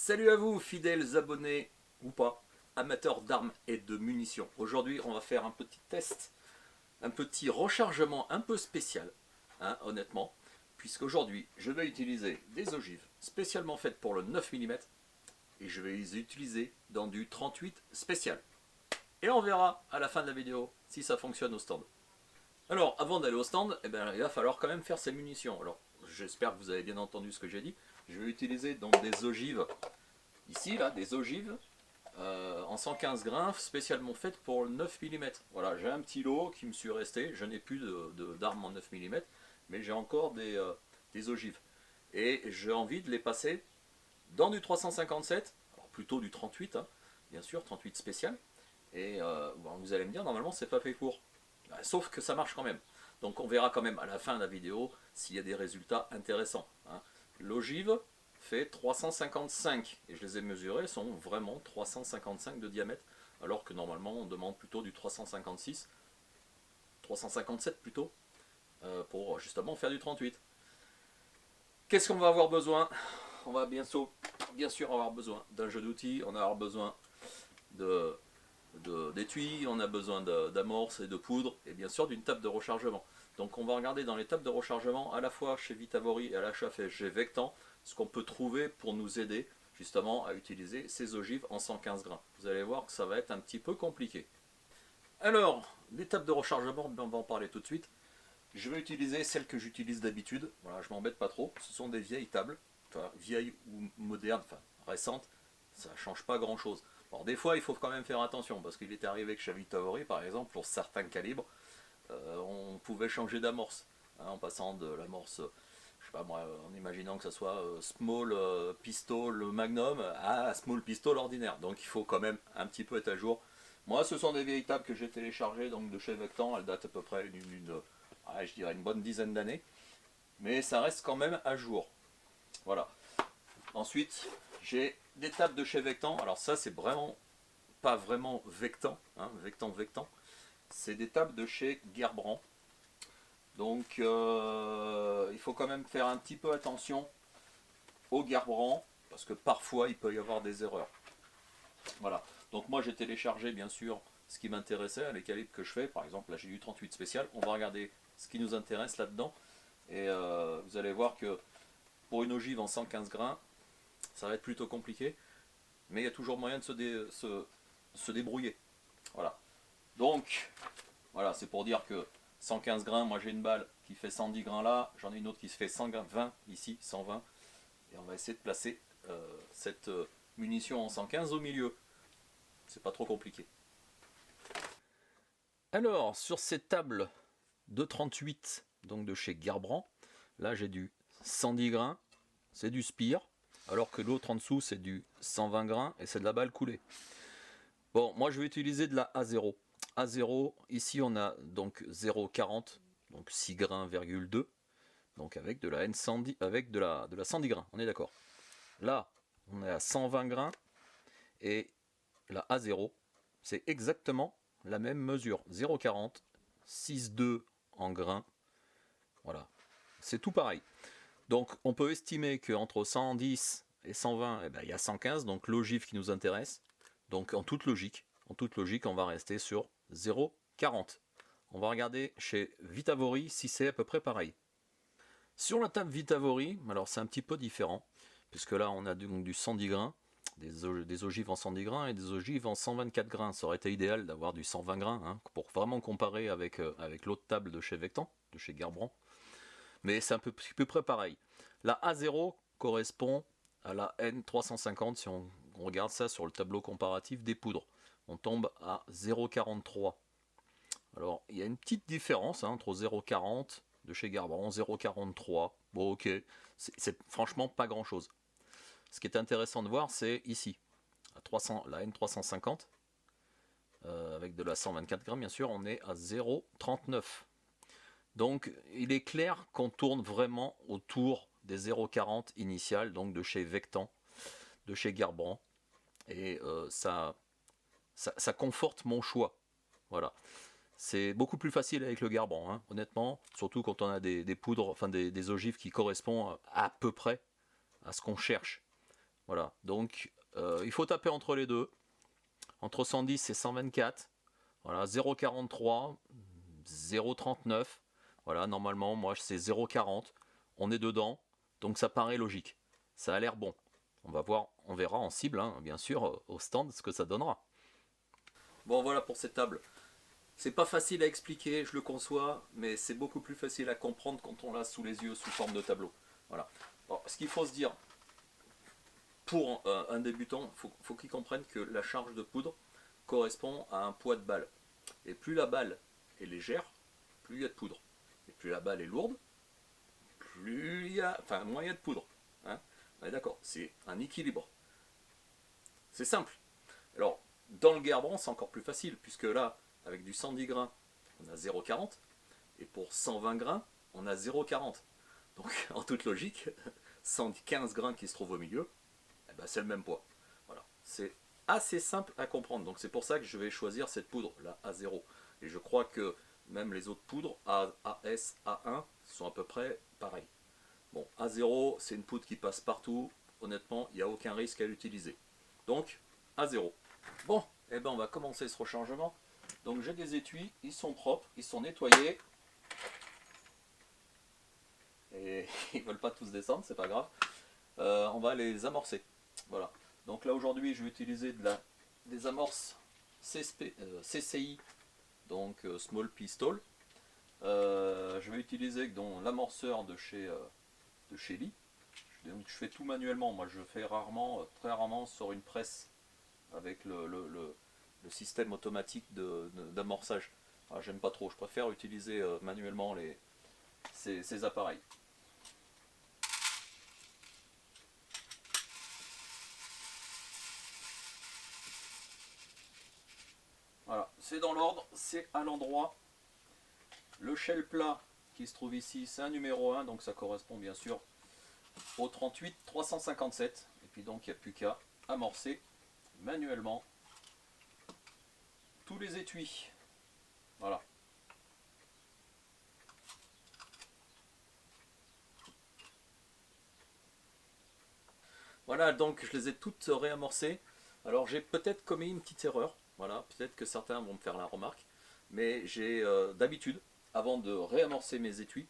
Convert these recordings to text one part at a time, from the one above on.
Salut à vous, fidèles abonnés ou pas, amateurs d'armes et de munitions. Aujourd'hui, on va faire un petit test, un petit rechargement un peu spécial, honnêtement, puisqu'aujourd'hui, je vais utiliser des ogives spécialement faites pour le 9 mm et je vais les utiliser dans du 38 spécial. Et on verra à la fin de la vidéo si ça fonctionne au stand. Alors, avant d'aller au stand, il va falloir quand même faire ses munitions. Alors, j'espère que vous avez bien entendu ce que j'ai dit. Je vais utiliser donc des ogives ici, là, des ogives en 115 grains spécialement faites pour le 9 mm. Voilà, j'ai un petit lot qui me suis resté. Je n'ai plus d'armes en 9 mm, mais j'ai encore des ogives. Et j'ai envie de les passer dans du 357, alors plutôt du 38, bien sûr, 38 spécial. Et vous allez me dire, normalement, c'est pas fait pour. Sauf que ça marche quand même. Donc on verra quand même à la fin de la vidéo s'il y a des résultats intéressants. L'ogive fait 355 et je les ai mesurés, elles sont vraiment 355 de diamètre, alors que normalement on demande plutôt du 356, 357 plutôt, pour justement faire du 38. Qu'est-ce qu'on va avoir besoin? On va bien sûr avoir besoin d'un jeu d'outils, on va avoir besoin d'étui, on a besoin d'amorces et de poudre, et bien sûr d'une table de rechargement. Donc on va regarder dans les tables de rechargement, à la fois chez Vitavori et à l'achat chez Vectan, ce qu'on peut trouver pour nous aider justement à utiliser ces ogives en 115 grains. Vous allez voir que ça va être un petit peu compliqué. Alors, les tables de rechargement, on va en parler tout de suite. Je vais utiliser celles que j'utilise d'habitude, voilà, je m'embête pas trop. Ce sont des vieilles tables, enfin, vieilles ou modernes, enfin récentes, ça ne change pas grand chose. Alors des fois il faut quand même faire attention, parce qu'il est arrivé que chez Vitavori par exemple, pour certains calibres, on pouvait changer d'amorce, en passant de l'amorce, je sais pas moi, en imaginant que ça soit small pistol magnum à small pistol ordinaire. Donc il faut quand même un petit peu être à jour. Moi ce sont des vieilles tables que j'ai téléchargées donc de chez Vectan, elles datent à peu près je dirais une bonne dizaine d'années, mais ça reste quand même à jour. Voilà. Ensuite, j'ai des tables de chez Vectan. Alors ça, c'est vraiment pas vraiment Vectan, Vectan. C'est des tables de chez Gerbrand. Donc, il faut quand même faire un petit peu attention au Gerbrand, parce que parfois, il peut y avoir des erreurs. Voilà. Donc moi, j'ai téléchargé, bien sûr, ce qui m'intéressait, les calibres que je fais. Par exemple, là, j'ai du 38 spécial. On va regarder ce qui nous intéresse là-dedans. Et vous allez voir que pour une ogive en 115 grains, ça va être plutôt compliqué, mais il y a toujours moyen de se débrouiller. Voilà. Donc, voilà, c'est pour dire que 115 grains, moi j'ai une balle qui fait 110 grains là, j'en ai une autre qui se fait 120 ici, 120, et on va essayer de placer cette munition en 115 au milieu. C'est pas trop compliqué. Alors, sur cette table de 38, donc de chez Gerbrand, là j'ai du 110 grains, c'est du Spire, alors que l'autre en dessous c'est du 120 grains et c'est de la balle coulée. Bon, moi je vais utiliser de la A0. A0, ici on a donc 0,40, donc 6 grains,2, donc avec de la N110, avec de la 110 grains, on est d'accord. Là, on est à 120 grains et la A0, c'est exactement la même mesure, 0,40, 6,2 en grains, voilà, c'est tout pareil. Donc on peut estimer qu'entre 110 et 120, il y a 115, donc l'ogive qui nous intéresse. Donc en toute logique, on va rester sur 0,40. On va regarder chez Vitavori si c'est à peu près pareil. Sur la table Vitavori, alors c'est un petit peu différent, puisque là on a donc du 110 grains, des ogives en 110 grains et des ogives en 124 grains. Ça aurait été idéal d'avoir du 120 grains, pour vraiment comparer avec l'autre table de chez Vectan, de chez Gerbrand. Mais c'est un peu près pareil. La A0 correspond à la N350 si on regarde ça sur le tableau comparatif des poudres. On tombe à 0,43. Alors il y a une petite différence entre 0,40 de chez Gerbrand, 0,43. Bon ok, c'est franchement pas grand chose. Ce qui est intéressant de voir, c'est ici, la N350, avec de la 124 grammes bien sûr, on est à 0,39. Donc il est clair qu'on tourne vraiment autour des 0,40 initiales, donc de chez Vectan, de chez Gerbrand. Et ça conforte mon choix. Voilà. C'est beaucoup plus facile avec le Gerbrand, honnêtement, surtout quand on a des poudres, enfin des ogives qui correspondent à peu près à ce qu'on cherche. Voilà, donc il faut taper entre les deux, entre 110 et 124. Voilà, 0,43, 0,39. Voilà, normalement, moi c'est 0,40. On est dedans, donc ça paraît logique. Ça a l'air bon. On va voir, on verra en cible, hein, bien sûr, au stand, ce que ça donnera. Bon, voilà pour cette table. C'est pas facile à expliquer, je le conçois, mais c'est beaucoup plus facile à comprendre quand on l'a sous les yeux, sous forme de tableau. Voilà. Alors, ce qu'il faut se dire, pour un débutant, faut qu'il comprenne que la charge de poudre correspond à un poids de balle. Et plus la balle est légère, plus il y a de poudre. Et plus la balle est lourde, plus il y a, enfin, moins il y a de poudre. Hein, on est d'accord, c'est un équilibre. C'est simple. Alors, dans le Gerbrandt, c'est encore plus facile, puisque là, avec du 110 grains, on a 0,40, et pour 120 grains, on a 0,40. Donc, en toute logique, 115 grains qui se trouvent au milieu, eh ben, c'est le même poids. Voilà. C'est assez simple à comprendre. Donc, c'est pour ça que je vais choisir cette poudre, la A0. Et je crois que même les autres poudres, AS, A1, sont à peu près pareilles. Bon, A0, c'est une poudre qui passe partout. Honnêtement, il n'y a aucun risque à l'utiliser. Donc, A0. Bon, eh ben on va commencer ce rechargement. Donc j'ai des étuis, ils sont propres, ils sont nettoyés. Et ils ne veulent pas tous descendre, c'est pas grave. On va les amorcer. Voilà. Donc là aujourd'hui je vais utiliser des amorces CCI, donc Small Pistol. Je vais utiliser l'amorceur de chez Lee. Donc je fais tout manuellement, moi je fais rarement, très rarement sur une presse avec le système automatique d'amorçage. J'aime pas trop, je préfère utiliser manuellement ces appareils. Voilà, c'est dans l'ordre, c'est à l'endroit. Le shell plat qui se trouve ici, c'est un numéro 1, donc ça correspond bien sûr au 38 357. Et puis donc il n'y a plus qu'à amorcer manuellement tous les étuis. Voilà. Voilà, donc je les ai toutes réamorcées. Alors j'ai peut-être commis une petite erreur. Voilà, peut-être que certains vont me faire la remarque. Mais j'ai d'habitude, avant de réamorcer mes étuis,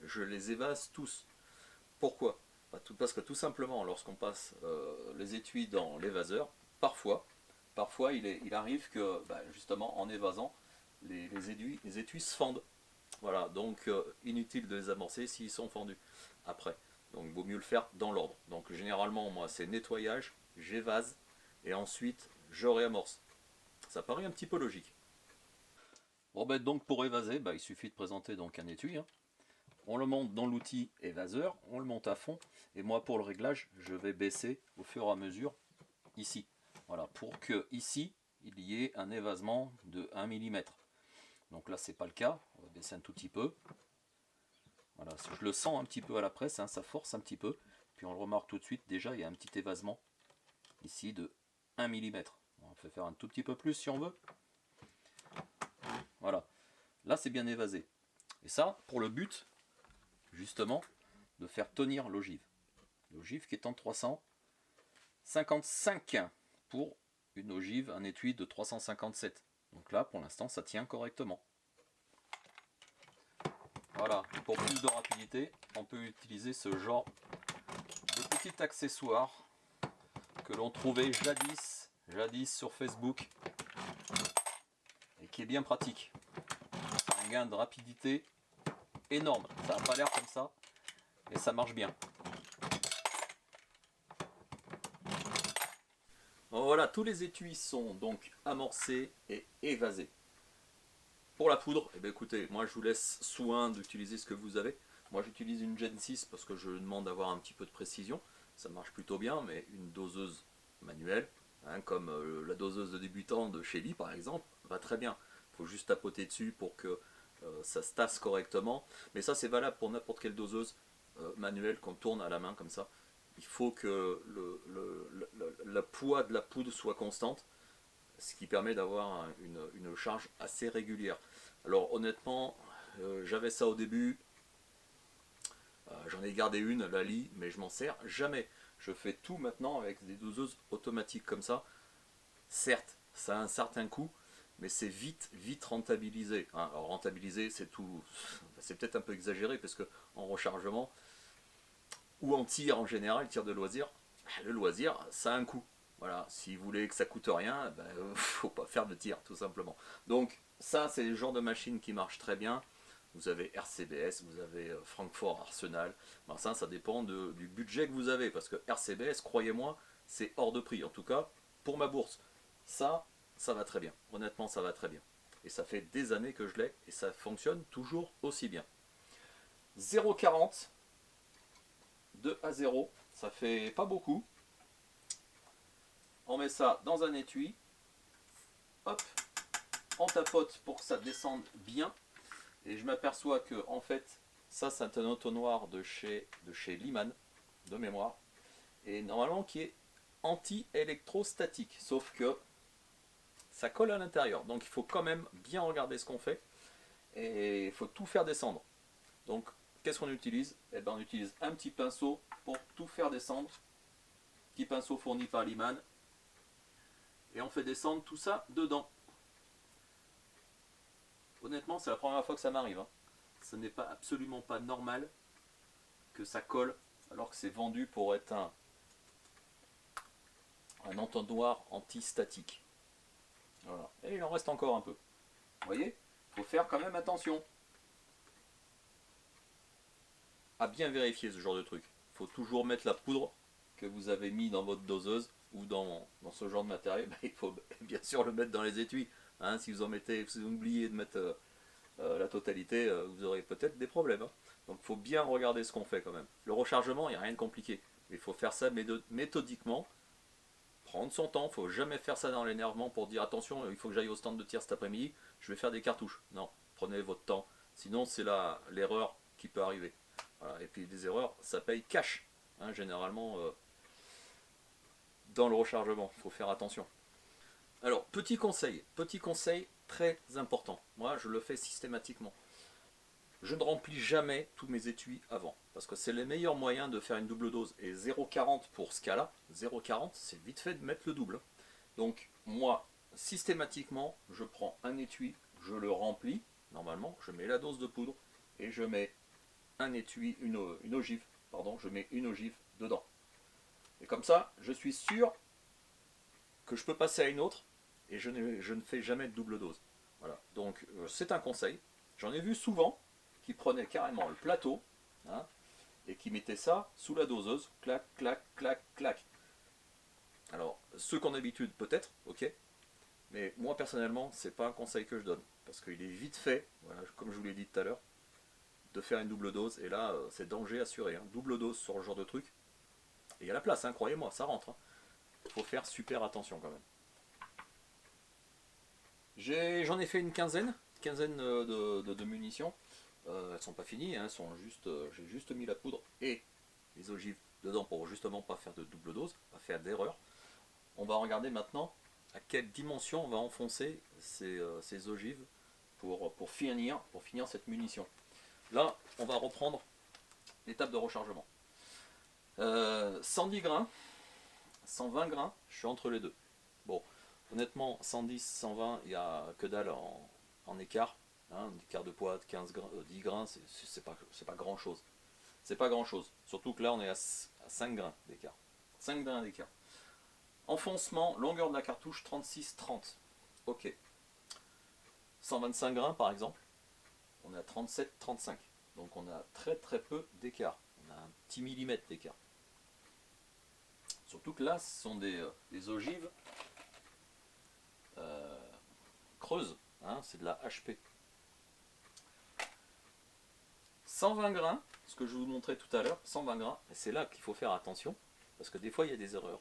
je les évase tous. Pourquoi? Parce que tout simplement, lorsqu'on passe les étuis dans l'évaseur, parfois il arrive que, justement, en évasant, les étuis se fendent. Voilà, donc inutile de les amorcer s'ils sont fendus après. Donc il vaut mieux le faire dans l'ordre. Donc généralement, moi, c'est nettoyage, j'évase, et ensuite je réamorce. Ça paraît un petit peu logique. Bon, donc pour évaser, il suffit de présenter donc un étui, hein. On le monte dans l'outil évaseur, on le monte à fond, et moi pour le réglage, je vais baisser au fur et à mesure ici. Voilà, pour que ici, il y ait un évasement de 1 mm. Donc là, c'est pas le cas, on va baisser un tout petit peu. Voilà, je le sens un petit peu à la presse, hein, ça force un petit peu. Puis on le remarque tout de suite, déjà il y a un petit évasement ici de 1 mm. On peut faire un tout petit peu plus si on veut. Voilà, là c'est bien évasé. Et ça, pour le but, justement, de faire tenir l'ogive. L'ogive qui est en 355 pour une ogive, un étui de 357. Donc là, pour l'instant, ça tient correctement. Voilà, pour plus de rapidité, on peut utiliser ce genre de petit accessoire que l'on trouvait jadis sur Facebook et qui est bien pratique. C'est un gain de rapidité énorme. Ça n'a pas l'air comme ça, mais ça marche bien. Bon, voilà, tous les étuis sont donc amorcés et évasés. Pour la poudre, écoutez, moi je vous laisse soin d'utiliser ce que vous avez. Moi j'utilise une Gen 6 parce que je demande d'avoir un petit peu de précision. Ça marche plutôt bien, mais une doseuse manuelle, hein, comme la doseuse de débutant de chez Lee par exemple, va très bien. Il faut juste tapoter dessus pour que ça se tasse correctement. Mais ça c'est valable pour n'importe quelle doseuse manuelle qu'on tourne à la main comme ça. Il faut que le poids de la poudre soit constante, ce qui permet d'avoir une charge assez régulière. Alors honnêtement, j'avais ça au début, j'en ai gardé une, la Lee, mais je m'en sers jamais. Je fais tout maintenant avec des doseuses automatiques comme ça. Certes, ça a un certain coût, mais c'est vite rentabilisé. Hein. Alors rentabilisé, c'est tout, c'est peut-être un peu exagéré parce que en rechargement ou en tir en général, tir de loisir, le loisir, ça a un coût. Voilà, si vous voulez que ça coûte rien, ben, faut pas faire de tir, tout simplement. Donc ça, c'est le genre de machine qui marche très bien. Vous avez RCBS, vous avez Francfort Arsenal. Ben ça dépend du budget que vous avez, parce que RCBS, croyez-moi, c'est hors de prix. En tout cas, pour ma bourse, ça va très bien. Honnêtement, ça va très bien. Et ça fait des années que je l'ai, et ça fonctionne toujours aussi bien. 0,40, 2 à 0, ça fait pas beaucoup. On met ça dans un étui, hop, on tapote pour que ça descende bien. Et je m'aperçois que en fait, ça c'est un entonnoir de chez Liman, de mémoire, et normalement qui est anti-électrostatique, sauf que ça colle à l'intérieur. Donc il faut quand même bien regarder ce qu'on fait, et il faut tout faire descendre. Donc qu'est-ce qu'on utilise? Eh ben, on utilise un petit pinceau pour tout faire descendre, petit pinceau fourni par Liman, et on fait descendre tout ça dedans. Honnêtement, c'est la première fois que ça m'arrive. Hein. Ce n'est pas absolument pas normal que ça colle alors que c'est vendu pour être un entonnoir anti-statique. Voilà. Et il en reste encore un peu. Vous voyez, il faut faire quand même attention à bien vérifier ce genre de truc. Il faut toujours mettre la poudre que vous avez mis dans votre doseuse ou dans ce genre de matériel. Il faut bien sûr le mettre dans les étuis. Hein, si vous en mettez, si vous oubliez de mettre la totalité, vous aurez peut-être des problèmes. Hein. Donc il faut bien regarder ce qu'on fait quand même. Le rechargement, il n'y a rien de compliqué. Il faut faire ça méthodiquement, prendre son temps. Il ne faut jamais faire ça dans l'énervement pour dire attention, il faut que j'aille au stand de tir cet après-midi, je vais faire des cartouches. Non, prenez votre temps. Sinon, c'est l'erreur qui peut arriver. Voilà. Et puis des erreurs, ça paye cash. Hein, généralement, dans le rechargement, il faut faire attention. Alors, petit conseil très important. Moi, je le fais systématiquement. Je ne remplis jamais tous mes étuis avant, parce que c'est le meilleur moyen de faire une double dose. Et 0,40 pour ce cas-là, 0,40, c'est vite fait de mettre le double. Donc, moi, systématiquement, je prends un étui, je le remplis, normalement, je mets la dose de poudre, et je mets un étui, une ogive, pardon, je mets une ogive dedans. Et comme ça, je suis sûr que je peux passer à une autre, et je ne fais jamais de double dose. Voilà. Donc c'est un conseil. J'en ai vu souvent qui prenaient carrément le plateau hein, et qui mettaient ça sous la doseuse, clac, clac, clac, clac. Alors ceux qui ont l'habitude peut-être, ok, mais moi personnellement c'est pas un conseil que je donne parce qu'il est vite fait, voilà, comme je vous l'ai dit tout à l'heure, de faire une double dose et là c'est danger assuré. Hein. Double dose sur ce genre de truc. Et il y a la place, hein, croyez-moi, ça rentre. Il faut faire super attention quand même. J'en ai fait une quinzaine de munitions. Elles sont pas finies, hein, j'ai juste mis la poudre et les ogives dedans pour justement pas faire de double dose, pas faire d'erreur. On va regarder maintenant à quelle dimension on va enfoncer ces ogives pour finir cette munition. Là, on va reprendre l'étape de rechargement. 110 grains, 120 grains, je suis entre les deux. Bon, honnêtement, 110, 120, il n'y a que dalle en écart. Hein, un écart de poids de 10 grains, c'est pas grand chose. C'est pas grand chose. Surtout que là, on est à 5 grains d'écart. 5 grains d'écart. Enfoncement, longueur de la cartouche 36-30. Ok. 125 grains par exemple, on est à 37-35. Donc on a très peu d'écart. On a un petit millimètre d'écart. Surtout que là, ce sont des ogives creuses. Hein, c'est de la HP. 120 grains, ce que je vous montrais tout à l'heure, 120 grains, et c'est là qu'il faut faire attention, parce que des fois il y a des erreurs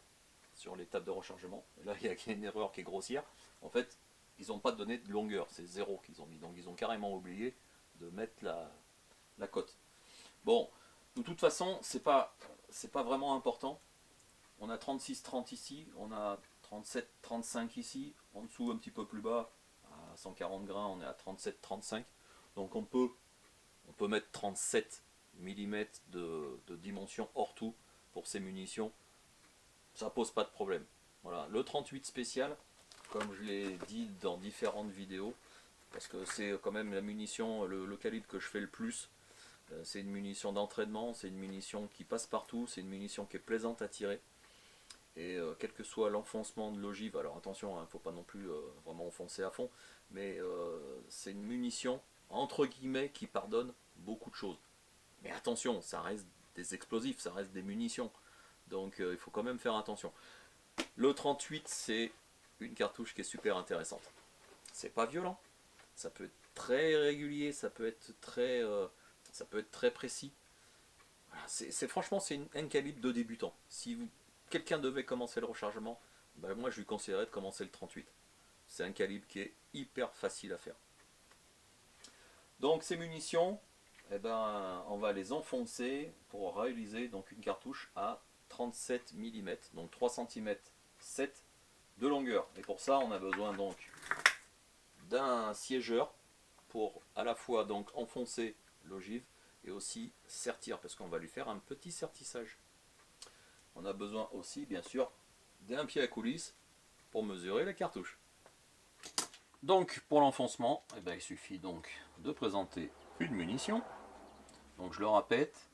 sur l'étape de rechargement. Et là, il y a une erreur qui est grossière. En fait, ils n'ont pas donné de longueur, c'est 0 qu'ils ont mis. Donc ils ont carrément oublié de mettre la cote. Bon, de toute façon, c'est pas vraiment important. On a 36-30 ici, on a 37-35 ici, en dessous un petit peu plus bas, à 140 grains, on est à 37-35. Donc on peut mettre 37 mm de dimension hors tout pour ces munitions. ça pose pas de problème. Voilà, le 38 spécial, comme je l'ai dit dans différentes vidéos, parce que c'est quand même la munition, le calibre que je fais le plus. C'est une munition d'entraînement, c'est une munition qui passe partout, c'est une munition qui est plaisante à tirer. Et quel que soit l'enfoncement de l'ogive, alors attention, il ne faut pas non plus vraiment enfoncer à fond, mais c'est une munition, entre guillemets, qui pardonne beaucoup de choses. Mais attention, ça reste des explosifs, ça reste des munitions. Donc il faut quand même faire attention. Le 38, c'est une cartouche qui est super intéressante. C'est pas violent, ça peut être très régulier, ça peut être très précis. Voilà, franchement, c'est un calibre de débutant. Si quelqu'un devait commencer le rechargement, ben moi je lui conseillerais de commencer le 38. C'est un calibre qui est hyper facile à faire. Donc ces munitions, eh ben, on va les enfoncer pour réaliser donc une cartouche à 37 mm, donc 3 cm 7 de longueur. Et pour ça, on a besoin donc d'un siégeur pour à la fois donc enfoncer l'ogive et aussi sertir, parce qu'on va lui faire un petit sertissage. On a besoin aussi, bien sûr, d'un pied à coulisse pour mesurer la cartouche. Donc, pour l'enfoncement, eh ben, il suffit donc de présenter une munition. Donc, je le répète,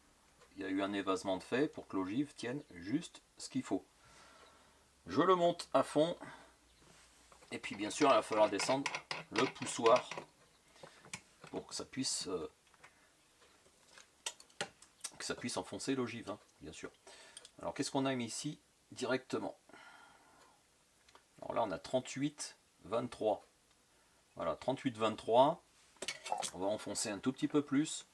il y a eu un évasement de fait pour que l'ogive tienne juste ce qu'il faut. Je le monte à fond. Et puis, bien sûr, il va falloir descendre le poussoir pour que ça puisse enfoncer l'ogive, hein, bien sûr. Alors, qu'est-ce qu'on a mis ici directement? Alors là, on a 38, 23. Voilà, 38, 23. On va enfoncer un tout petit peu plus.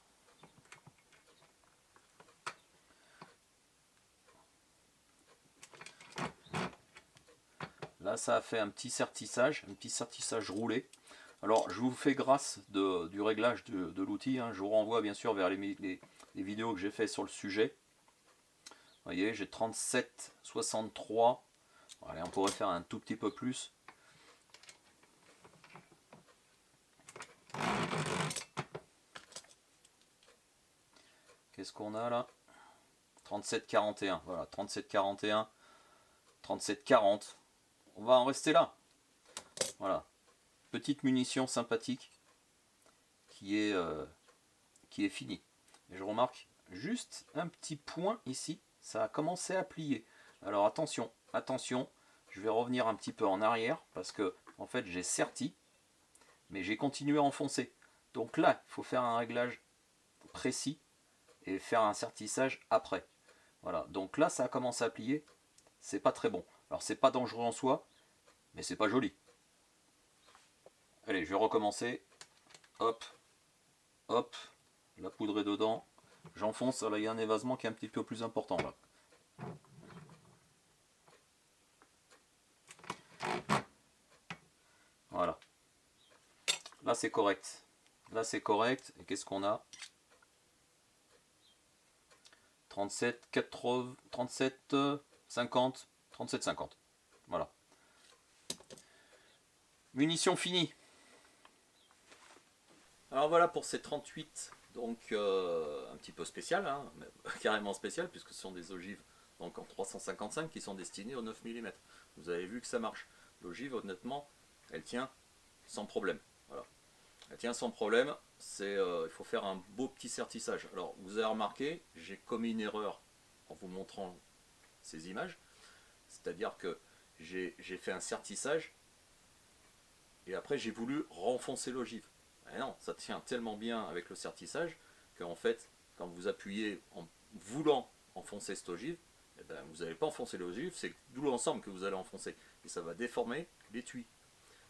Là, ça a fait un petit sertissage roulé. Alors, je vous fais grâce du réglage de l'outil. Hein. Je vous renvoie bien sûr vers les vidéos que j'ai fait sur le sujet. Vous voyez, j'ai 37, 63. Allez, on pourrait faire un tout petit peu plus. Qu'est-ce qu'on a là? 37, 41. Voilà, 37, 41. 37, 40. On va en rester là. Voilà. Petite munition sympathique qui est finie. Et je remarque juste un petit point ici. Ça a commencé à plier. Alors attention, attention. Je vais revenir un petit peu en arrière parce que en fait j'ai serti, mais j'ai continué à enfoncer. Donc là, il faut faire un réglage précis et faire un sertissage après. Voilà. Donc là, ça a commencé à plier. C'est pas très bon. Alors c'est pas dangereux en soi, mais c'est pas joli. Allez, je vais recommencer. Hop, hop, la poudre est dedans. J'enfonce. Là, il y a un évasement qui est un petit peu plus important là. Voilà. Là, c'est correct. Là, c'est correct. Et qu'est-ce qu'on a? 37, 80, 37, 50, 37, 50. Voilà. Munitions finies. Alors voilà pour ces 38, donc un petit peu spécial, hein, carrément spécial, puisque ce sont des ogives donc en 355 qui sont destinées au 9 mm. Vous avez vu que ça marche. L'ogive, honnêtement, elle tient sans problème. Voilà. Elle tient sans problème, il faut faire un beau petit sertissage. Alors vous avez remarqué, j'ai commis une erreur en vous montrant ces images, c'est-à-dire que j'ai fait un sertissage et après j'ai voulu renfoncer l'ogive. Et non, ça tient tellement bien avec le sertissage qu'en fait, quand vous appuyez en voulant enfoncer cette ogive, eh ben, vous n'allez pas enfoncer l'ogive, c'est tout l'ensemble que vous allez enfoncer. Et ça va déformer l'étui.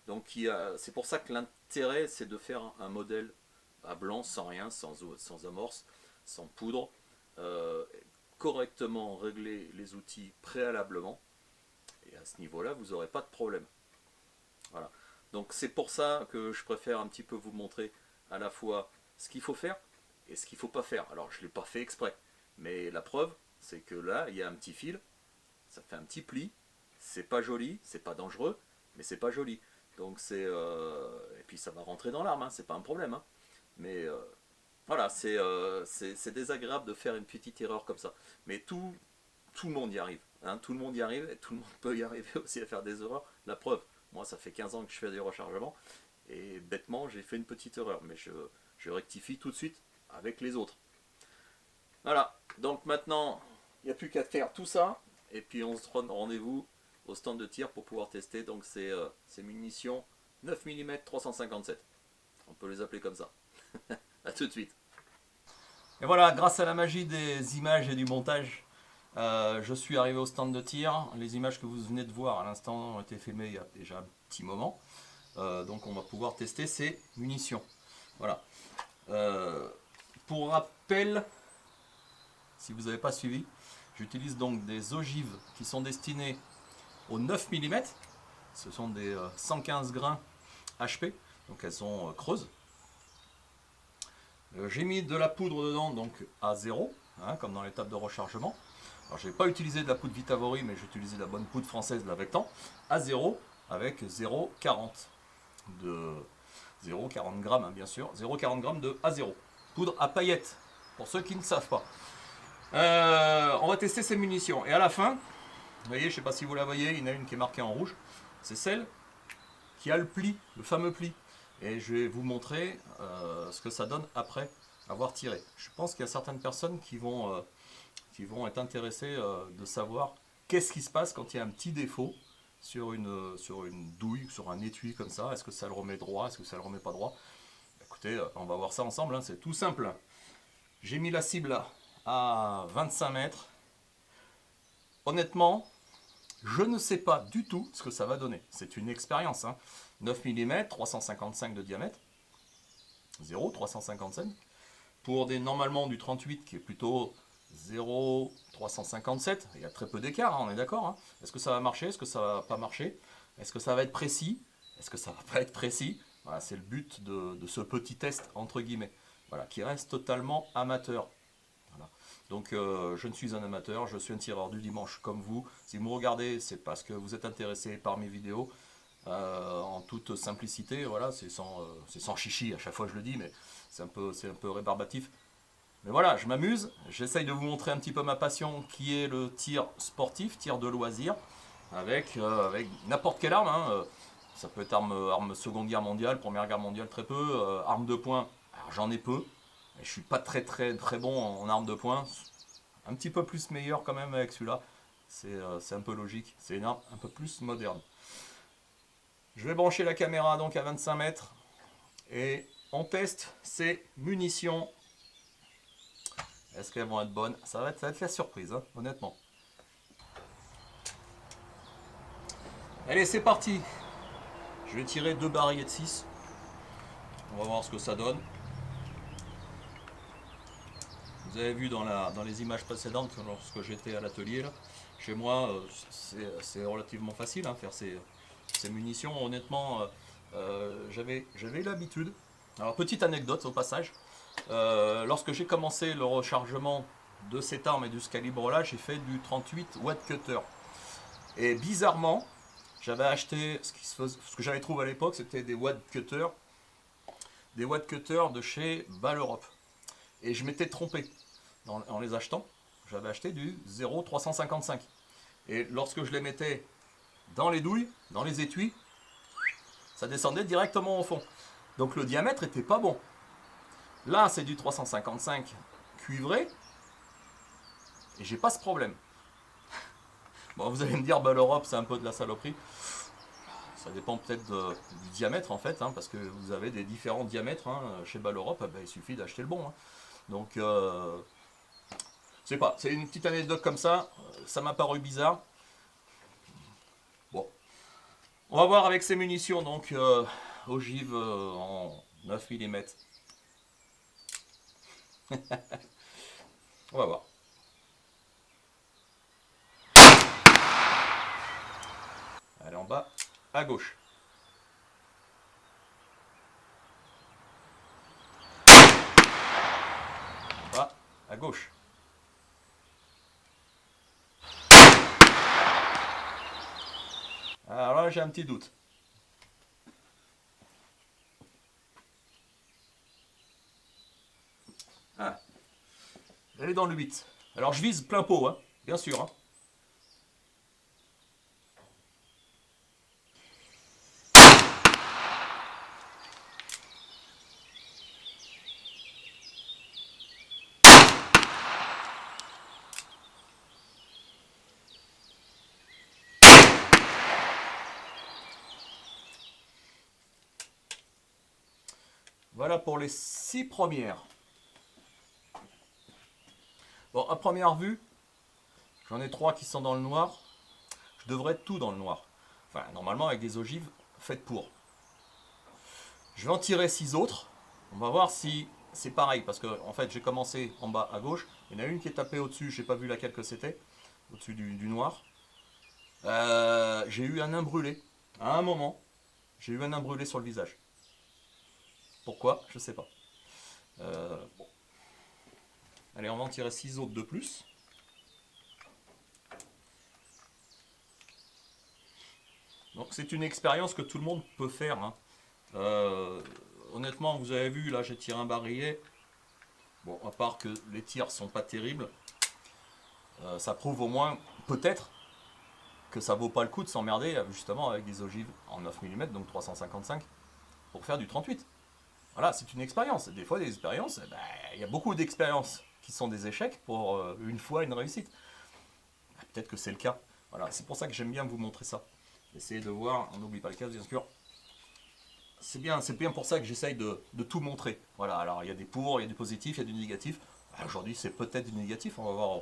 Donc c'est pour ça que l'intérêt, c'est de faire un modèle à blanc, sans rien, sans amorce, sans poudre, correctement régler les outils préalablement. Et à ce niveau-là, vous n'aurez pas de problème. Voilà. Donc c'est pour ça que je préfère un petit peu vous montrer à la fois ce qu'il faut faire et ce qu'il ne faut pas faire. Alors je ne l'ai pas fait exprès, mais la preuve, c'est que là, il y a un petit fil, ça fait un petit pli, c'est pas joli, c'est pas dangereux, mais c'est pas joli. Donc et puis ça va rentrer dans l'arme, hein, c'est pas un problème. Hein. Mais voilà, c'est désagréable de faire une petite erreur comme ça. Mais tout le monde y arrive. hein, tout le monde y arrive, et tout le monde peut y arriver aussi à faire des erreurs. La preuve, moi ça fait 15 ans que je fais des rechargements, et bêtement j'ai fait une petite erreur, mais je rectifie tout de suite avec les autres. Voilà, donc maintenant, il n'y a plus qu'à faire tout ça, et puis on se donne rendez-vous au stand de tir pour pouvoir tester donc ces munitions 9 mm 357. On peut les appeler comme ça. A tout de suite. Et voilà, grâce à la magie des images et du montage, je suis arrivé au stand de tir. Les images que vous venez de voir à l'instant ont été filmées il y a déjà un petit moment. Donc on va pouvoir tester ces munitions. Voilà. Pour rappel, si vous n'avez pas suivi, j'utilise donc des ogives qui sont destinées au 9 mm. Ce sont des 115 grains HP, donc elles sont creuses. J'ai mis de la poudre dedans, donc à 0, hein, comme dans l'étape de rechargement. Alors je n'ai pas utilisé de la poudre Vitavori, mais j'ai utilisé de la bonne poudre française de la Vectan, à 0, avec 0,40 de 0,40 grammes, hein, bien sûr, 0,40 grammes de A0. Poudre à paillettes, pour ceux qui ne savent pas. On va tester ces munitions. Et à la fin, vous voyez, je ne sais pas si vous la voyez, il y en a une qui est marquée en rouge. C'est celle qui a le pli, le fameux pli. Et je vais vous montrer ce que ça donne après avoir tiré. Je pense qu'il y a certaines personnes qui vont être intéressées de savoir qu'est-ce qui se passe quand il y a un petit défaut sur une douille, sur un étui comme ça. Est-ce que ça le remet droit, est-ce que ça le remet pas droit? Écoutez, on va voir ça ensemble, hein, c'est tout simple. J'ai mis la cible à 25 mètres. Honnêtement, je ne sais pas du tout ce que ça va donner. C'est une expérience. Hein. 9 mm, 355 de diamètre. 0,355. Pour normalement du 38 qui est plutôt 0,357. Il y a très peu d'écart, hein, on est d'accord. Hein. Est-ce que ça va marcher? Est-ce que ça va pas marcher? Est-ce que ça va être précis? Est-ce que ça va pas être précis? Voilà, c'est le but de ce petit test, entre guillemets. Voilà, qui reste totalement amateur. Voilà. Donc je ne suis un amateur, je suis un tireur du dimanche comme vous. Si vous me regardez, c'est parce que vous êtes intéressé par mes vidéos. En toute simplicité, voilà, c'est sans chichi, à chaque fois je le dis, mais c'est un peu rébarbatif. Mais voilà, je m'amuse, j'essaye de vous montrer un petit peu ma passion qui est le tir sportif, tir de loisir, avec n'importe quelle arme. Hein. Ça peut être arme Seconde Guerre mondiale, Première Guerre mondiale très peu, arme de poing, alors j'en ai peu. Et je suis pas très bon en arme de poing, un petit peu plus meilleur quand même avec celui-là, c'est un peu logique, c'est une arme un peu plus moderne. Je vais brancher la caméra donc à 25 mètres et on teste ces munitions. Est-ce qu'elles vont être bonnes? Ça va être la surprise, hein, honnêtement. Allez, c'est parti. Je vais tirer 2 barilles de 6. On va voir ce que ça donne. Vous avez vu dans les images précédentes, lorsque j'étais à l'atelier, chez moi, c'est relativement facile hein, faire ces munitions. Honnêtement, j'avais l'habitude. Alors, petite anecdote au passage. Lorsque j'ai commencé le rechargement de cette arme et de ce calibre-là, j'ai fait du 38 watt cutter. Et bizarrement, j'avais acheté, ce que j'avais trouvé à l'époque, c'était des watt cutters de chez Ball Europe. Et je m'étais trompé en les achetant. J'avais acheté du 0,355. Et lorsque je les mettais dans les douilles, dans les étuis, ça descendait directement au fond. Donc le diamètre était pas bon. Là, c'est du 355 cuivré. Et j'ai pas ce problème. Bon, vous allez me dire, Ball Europe, c'est un peu de la saloperie. Ça dépend peut-être du diamètre en fait, hein, parce que vous avez des différents diamètres hein, chez Ball Europe, il suffit d'acheter le bon. Hein. Donc, c'est une petite anecdote comme ça m'a paru bizarre. Bon, on va voir avec ces munitions, donc ogive en 9 mm. On va voir. Allez, en bas, à gauche. En bas, à gauche. Alors là, j'ai un petit doute. Ah, elle est dans le 8. Alors je vise plein pot, hein, bien sûr. Hein. Voilà pour les 6 premières. Bon, à première vue, j'en ai 3 qui sont dans le noir. Je devrais être tout dans le noir. Enfin, normalement, avec des ogives faites pour. Je vais en tirer 6 autres. On va voir si c'est pareil. Parce que, en fait, j'ai commencé en bas à gauche. Il y en a une qui est tapée au-dessus. Je n'ai pas vu laquelle que c'était. Au-dessus du noir. J'ai eu un nain brûlé. À un moment, j'ai eu un nain brûlé sur le visage. Pourquoi? Je sais pas. Bon. Allez, on va en tirer 6 autres de plus. Donc c'est une expérience que tout le monde peut faire. Hein. Honnêtement, vous avez vu, là j'ai tiré un barillet. Bon, à part que les tirs sont pas terribles, ça prouve au moins, peut-être, que ça vaut pas le coup de s'emmerder justement avec des ogives en 9 mm, donc 355, pour faire du 38. Voilà, c'est une expérience. Des fois, des expériences, y a beaucoup d'expériences qui sont des échecs pour une fois une réussite. Peut-être que c'est le cas. Voilà, c'est pour ça que j'aime bien vous montrer ça. Essayez de voir, on n'oublie pas le casque bien sûr. C'est bien pour ça que j'essaye de tout montrer. Voilà, alors il y a des pour, il y a du positif, il y a du négatif. Aujourd'hui c'est peut-être du négatif, on va voir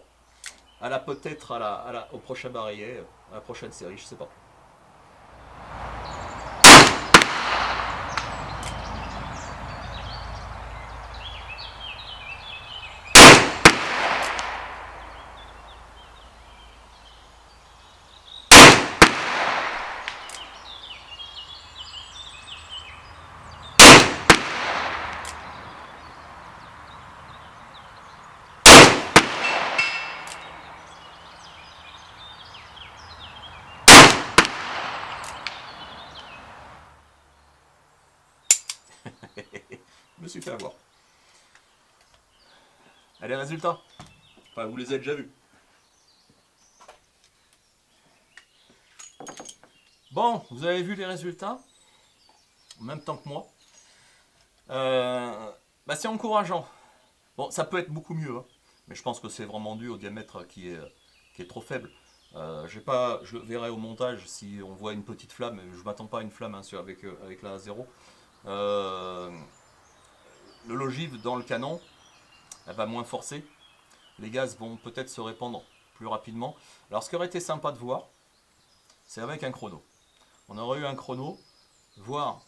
peut-être au prochain barillet, à la prochaine série, je sais pas. Je me suis fait avoir. Allez, résultats. Enfin, vous les avez déjà vus. Bon, vous avez vu les résultats, en même temps que moi. C'est encourageant. Bon, ça peut être beaucoup mieux, hein, mais je pense que c'est vraiment dû au diamètre qui est trop faible. Je verrai au montage si on voit une petite flamme. Je ne m'attends pas à une flamme hein, avec la A0. Le l'ogive dans le canon, elle va moins forcer. Les gaz vont peut-être se répandre plus rapidement. Alors ce qui aurait été sympa de voir, c'est avec un chrono. On aurait eu un chrono, voir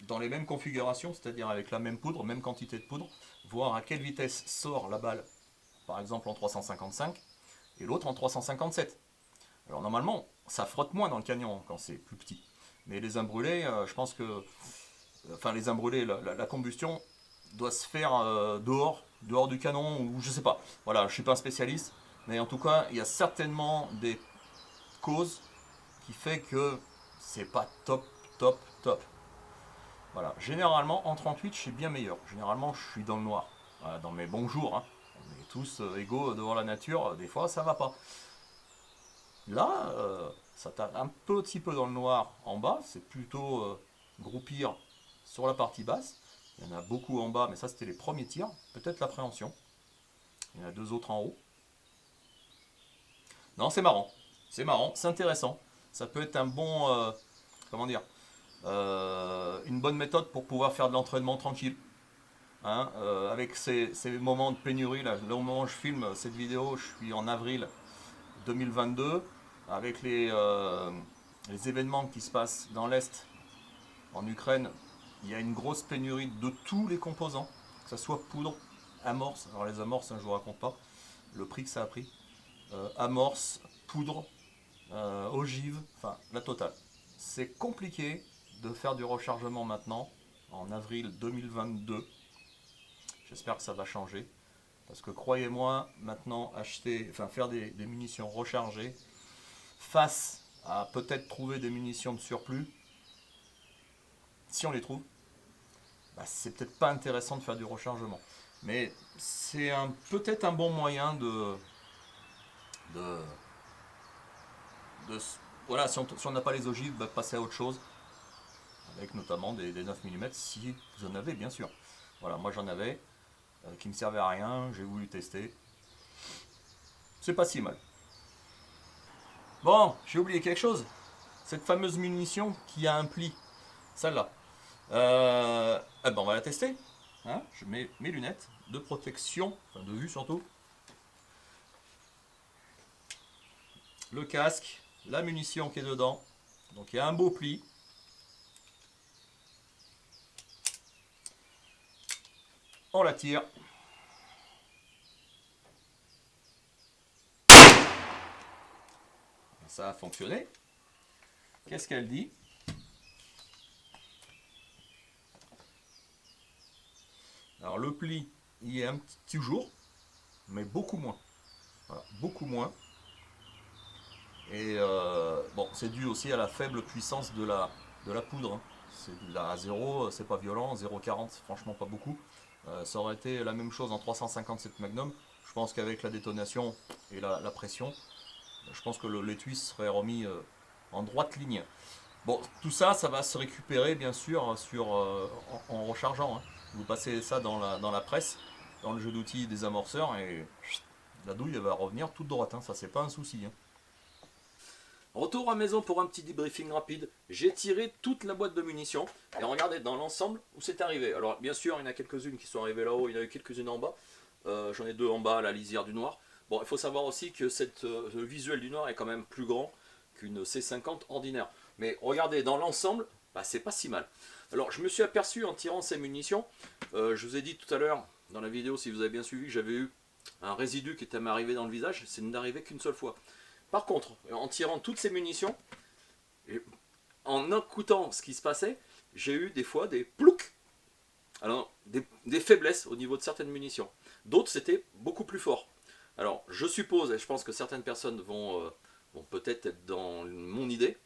dans les mêmes configurations, c'est-à-dire avec la même poudre, même quantité de poudre, voir à quelle vitesse sort la balle, par exemple en 355, et l'autre en 357. Alors normalement, ça frotte moins dans le canon quand c'est plus petit. Mais les imbrûlés, je pense que... Enfin, les imbrûlés, la combustion doit se faire dehors du canon, ou je sais pas. Voilà, je suis pas un spécialiste, mais en tout cas, il y a certainement des causes qui fait que c'est pas top. Voilà, généralement en 38 je suis bien meilleur. Généralement je suis dans le noir. Voilà, dans mes bons jours, hein. On est tous égaux devant la nature, des fois ça va pas. Là, ça tape un petit peu dans le noir en bas, c'est plutôt groupir sur la partie basse. Il y en a beaucoup en bas, mais ça c'était les premiers tirs. Peut-être l'appréhension. Il y en a 2 autres en haut. Non, c'est marrant, c'est intéressant. Ça peut être un bon, comment dire, une bonne méthode pour pouvoir faire de l'entraînement tranquille. Hein, avec ces moments de pénurie, là, au moment où je filme cette vidéo, je suis en avril 2022, avec les événements qui se passent dans l'Est, en Ukraine, il y a une grosse pénurie de tous les composants, que ce soit poudre, amorce, alors les amorces, hein, je ne vous raconte pas le prix que ça a pris, amorce, poudre, ogive, enfin la totale. C'est compliqué de faire du rechargement maintenant, en avril 2022. J'espère que ça va changer. Parce que croyez-moi, maintenant, faire des munitions rechargées, face à peut-être trouver des munitions de surplus, si on les trouve, c'est peut-être pas intéressant de faire du rechargement. Mais c'est peut-être un bon moyen voilà, si on n'a pas les ogives, passer à autre chose. Avec notamment des 9 mm, si vous en avez bien sûr. Voilà, moi j'en avais, qui ne servaient à rien, j'ai voulu tester. C'est pas si mal. Bon, j'ai oublié quelque chose. Cette fameuse munition qui a un pli, celle-là. Ah ben on va la tester. Hein, je mets mes lunettes de protection, enfin de vue surtout. Le casque, la munition qui est dedans. Donc il y a un beau pli. On la tire. Ça a fonctionné. Qu'est-ce qu'elle dit? Alors le pli, il est un petit toujours, mais beaucoup moins. Voilà, beaucoup moins. Et bon, c'est dû aussi à la faible puissance de la poudre. Hein. C'est à 0, c'est pas violent, 0,40, franchement pas beaucoup. Ça aurait été la même chose en 357 Magnum. Je pense qu'avec la détonation et la pression, je pense que l'étui serait remis en droite ligne. Bon, tout ça, ça va se récupérer bien sûr en rechargeant. Hein. Vous passez ça dans la presse, dans le jeu d'outils des amorceurs, et la douille elle va revenir toute droite. Hein. Ça, c'est pas un souci. Hein. Retour à maison pour un petit debriefing rapide. J'ai tiré toute la boîte de munitions et regardez dans l'ensemble où c'est arrivé. Alors bien sûr, il y en a quelques-unes qui sont arrivées là-haut, il y en a eu quelques-unes en bas. J'en ai deux en bas à la lisière du noir. Bon, il faut savoir aussi que le visuel du noir est quand même plus grand qu'une C50 ordinaire. Mais regardez, dans l'ensemble, bah, c'est pas si mal. Alors je me suis aperçu en tirant ces munitions, je vous ai dit tout à l'heure dans la vidéo, si vous avez bien suivi, que j'avais eu un résidu qui était m'arrivé dans le visage, c'est n'arrivé qu'une seule fois. Par contre, en tirant toutes ces munitions, en écoutant ce qui se passait, j'ai eu des fois des ploucs. Alors, des faiblesses au niveau de certaines munitions. D'autres, c'était beaucoup plus fort. Alors, je suppose, et je pense que certaines personnes vont peut-être être dans mon idée,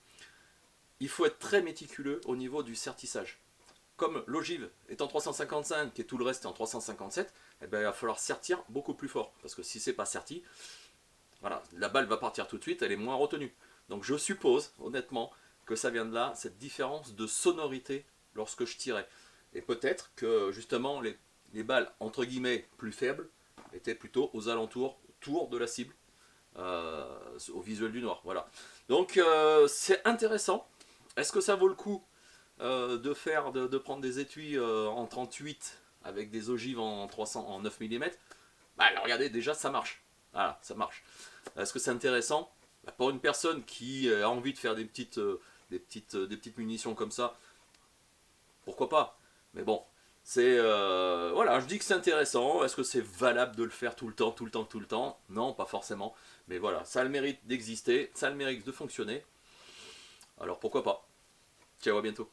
il faut être très méticuleux au niveau du sertissage. Comme l'ogive est en 355 et tout le reste est en 357, eh ben, il va falloir sertir beaucoup plus fort. Parce que si c'est pas serti, voilà, la balle va partir tout de suite, elle est moins retenue. Donc je suppose, honnêtement, que ça vient de là, cette différence de sonorité lorsque je tirais. Et peut-être que justement les balles, entre guillemets, plus faibles, étaient plutôt aux alentours, autour de la cible, au visuel du noir. Voilà. Donc c'est intéressant. Est-ce que ça vaut le coup de prendre des étuis en 38 avec des ogives en 300, en 9 mm? Bah alors, regardez, déjà ça marche. Voilà, ça marche. Est-ce que c'est intéressant? Bah, pour une personne qui a envie de faire des petites munitions comme ça, pourquoi pas? Mais bon, c'est voilà, je dis que c'est intéressant. Est-ce que c'est valable de le faire tout le temps, tout le temps, tout le temps? Non, pas forcément. Mais voilà, ça a le mérite d'exister, ça a le mérite de fonctionner. Alors pourquoi pas? Ciao, à bientôt.